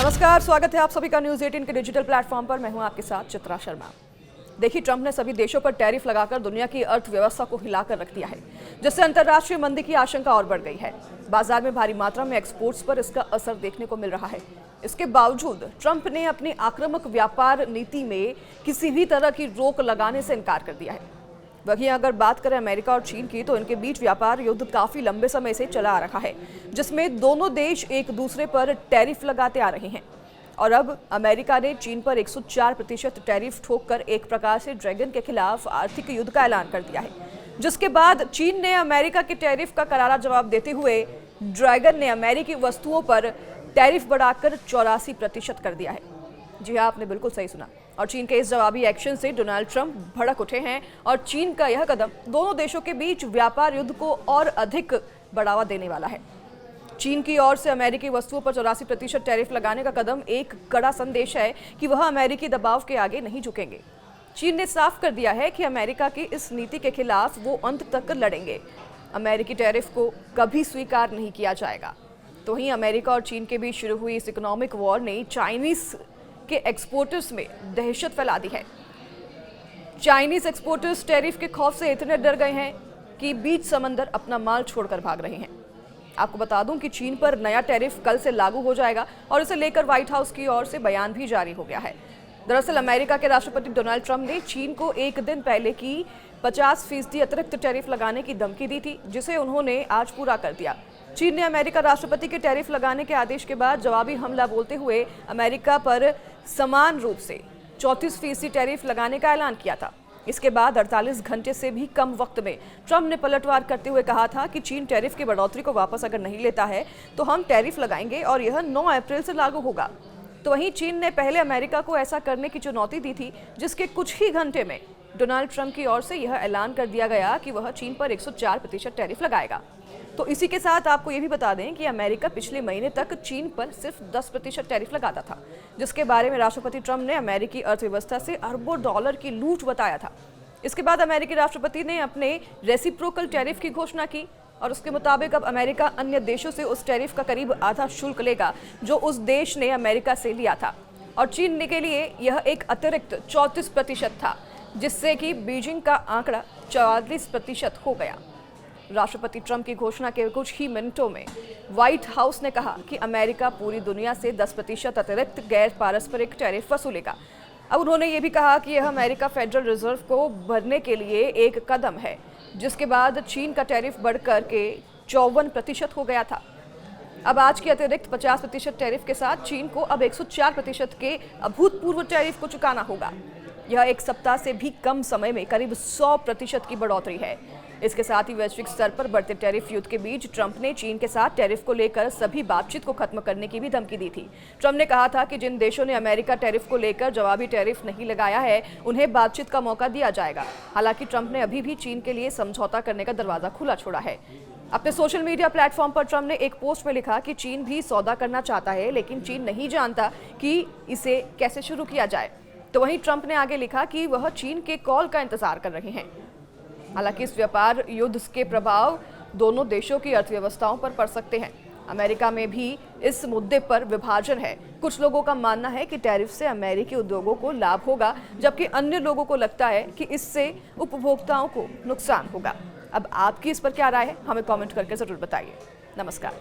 नमस्कार, स्वागत है आप सभी का न्यूज 18 के डिजिटल प्लेटफॉर्म पर। मैं हूं आपके साथ चित्रा शर्मा। देखिए, ट्रंप ने सभी देशों पर टैरिफ लगाकर दुनिया की अर्थव्यवस्था को हिलाकर रख दिया है, जिससे अंतर्राष्ट्रीय मंदी की आशंका और बढ़ गई है। बाजार में भारी मात्रा में एक्सपोर्ट्स पर इसका असर देखने को मिल रहा है। इसके बावजूद ट्रंप ने अपनी आक्रामक व्यापार नीति में किसी भी तरह की रोक लगाने से इनकार कर दिया है। वहीं अगर बात करें अमेरिका और चीन की, तो इनके बीच व्यापार युद्ध काफी लंबे समय से चला आ रहा है, जिसमें दोनों देश एक दूसरे पर टैरिफ लगाते आ रहे हैं। और अब अमेरिका ने चीन पर 104% टैरिफ ठोककर एक प्रकार से ड्रैगन के खिलाफ आर्थिक युद्ध का ऐलान कर दिया है, जिसके बाद चीन ने अमेरिका के टैरिफ का करारा जवाब देते हुए ड्रैगन ने अमेरिकी वस्तुओं पर टैरिफ बढ़ाकर 84% कर दिया है। जी हाँ, आपने बिल्कुल सही सुना। और चीन के इस जवाबी एक्शन से डोनाल्ड ट्रंप भड़क उठे हैं और चीन का यह कदम दोनों देशों के बीच व्यापार युद्ध को और अधिक बढ़ावा देने वाला है। चीन की ओर से अमेरिकी वस्तुओं पर 84% टैरिफ लगाने का कदम एक कड़ा संदेश है कि वह अमेरिकी दबाव के आगे नहीं झुकेंगे। चीन ने साफ कर दिया है कि अमेरिका की इस नीति के खिलाफ वो अंत तक लड़ेंगे। अमेरिकी टैरिफ को कभी स्वीकार नहीं किया जाएगा। तो वहीं अमेरिका और चीन के बीच शुरू हुई इस इकोनॉमिक वॉर ने चाइनीज के एक्सपोर्टर्स में दहशत फैला दी है। चाइनीज एक्सपोर्टर्स टैरिफ के खौफ से इतने डर गए हैं कि बीच समंदर अपना माल छोड़कर भाग रहे हैं। आपको बता दूं कि चीन पर नया टैरिफ कल से लागू हो जाएगा और इसे लेकर व्हाइट हाउस की ओर से बयान भी जारी हो गया है। दरअसल अमेरिका के राष्ट्रपति डोनाल्ड ट्रंप ने चीन को एक दिन पहले की 50% अतिरिक्त टैरिफ लगाने की धमकी दी थी, जिसे उन्होंने आज पूरा कर दिया। चीन ने अमेरिका राष्ट्रपति के टैरिफ लगाने के आदेश के बाद जवाबी हमला बोलते हुए अमेरिका पर समान रूप से 34% टैरिफ लगाने का ऐलान किया था। इसके बाद 48 घंटे से भी कम वक्त में ट्रंप ने पलटवार करते हुए कहा था कि चीन टैरिफ की बढ़ोतरी को वापस अगर नहीं लेता है तो हम टैरिफ लगाएंगे और यह 9 अप्रैल से लागू होगा। तो वहीं चीन ने पहले अमेरिका को ऐसा करने की चुनौती दी थी, जिसके कुछ ही घंटे में डोनाल्ड ट्रंप की ओर से यह ऐलान कर दिया गया कि वह चीन पर 104% टैरिफ लगाएगा। तो इसी के साथ आपको ये भी बता दें कि अमेरिका पिछले महीने तक चीन पर सिर्फ 10% टैरिफ लगाता था, जिसके बारे में राष्ट्रपति ट्रंप ने अमेरिकी अर्थव्यवस्था से अरबों डॉलर की लूट बताया था। इसके बाद अमेरिकी राष्ट्रपति ने अपने रेसिप्रोकल टैरिफ की घोषणा की और उसके मुताबिक अब अमेरिका अन्य देशों से उस टैरिफ का करीब आधा शुल्क लेगा जो उस देश ने अमेरिका से लिया था। और चीन के लिए यह एक अतिरिक्त 34% था, जिससे कि बीजिंग का आंकड़ा 44% हो गया। राष्ट्रपति ट्रंप की घोषणा के कुछ ही मिनटों में व्हाइट हाउस ने कहा कि अमेरिका पूरी दुनिया से 10% अतिरिक्त गैर पारस्परिक टैरिफ वसूलेगा। अब उन्होंने ये भी कहा कि यह अमेरिका फेडरल रिजर्व को भरने के लिए एक कदम है, जिसके बाद चीन का टैरिफ बढ़कर के 54% हो गया था। अब आज के अतिरिक्त 50% टैरिफ के साथ चीन को अब 104% के अभूतपूर्व टैरिफ को चुकाना होगा। यह एक सप्ताह से भी कम समय में करीब 100% की बढ़ोतरी है। इसके साथ ही वैश्विक स्तर पर बढ़ते टैरिफ युद्ध के बीच ट्रंप ने चीन के साथ टैरिफ को लेकर सभी बातचीत को खत्म करने की भी धमकी दी थी। ट्रंप ने कहा था कि जिन देशों ने अमेरिका टैरिफ को लेकर जवाबी टैरिफ नहीं लगाया है, उन्हें बातचीत का मौका दिया जाएगा। हालांकि ट्रंप ने अभी भी चीन के लिए समझौता करने का दरवाजा खुला छोड़ा है। अपने सोशल मीडिया प्लेटफॉर्म पर ट्रंप ने एक पोस्ट में लिखा कि चीन भी सौदा करना चाहता है, लेकिन चीन नहीं जानता कि इसे कैसे शुरू किया जाए। तो वहीं ट्रंप ने आगे लिखा कि वह चीन के कॉल का इंतजार कर रहे हैं। हालांकि इस व्यापार युद्ध के प्रभाव दोनों देशों की अर्थव्यवस्थाओं पर पड़ सकते हैं। अमेरिका में भी इस मुद्दे पर विभाजन है। कुछ लोगों का मानना है कि टैरिफ से अमेरिकी उद्योगों को लाभ होगा, जबकि अन्य लोगों को लगता है कि इससे उपभोक्ताओं को नुकसान होगा। अब आपकी इस पर क्या राय है, हमें कमेंट करके जरूर बताइए। नमस्कार।